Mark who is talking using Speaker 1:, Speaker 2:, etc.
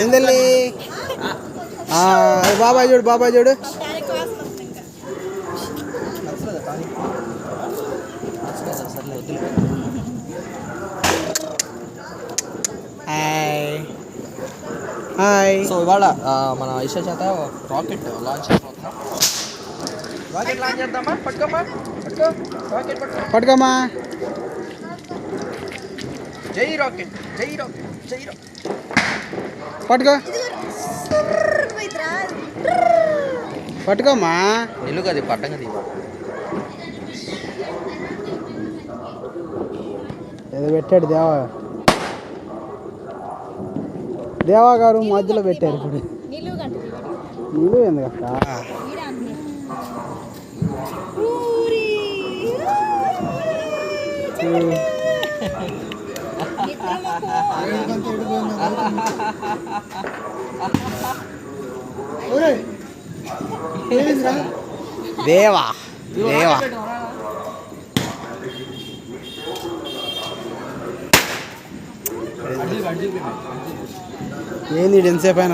Speaker 1: ఏందల్లి బాబాయ్ చూడు బాబాయ్ చూడు. Hi hi.
Speaker 2: సో ఇవాళ మన ఇషా చేత రాకెట్ లాంచ్ అయిపోతున్నాం. రాకెట్ లాంచ్ చేద్దామా? పట్టుకోమా, పట్టుకో రాకెట్, పట్టుకో,
Speaker 1: పట్టుకోమా.
Speaker 2: జై రాకెట్, జై రాకెట్, జై రాకెట్.
Speaker 1: పట్టుకో పట్టుకోమా.
Speaker 2: నిలుగు అది పట్టంగా తీవా.
Speaker 1: ఏదో పెట్టాడు దేవా, దేవా గారు మధ్యలో పెట్టారు. ఇప్పుడు నీళ్ళు ఎందుకు దేవా దేవా ఏంది ఎంతసేపు అయినా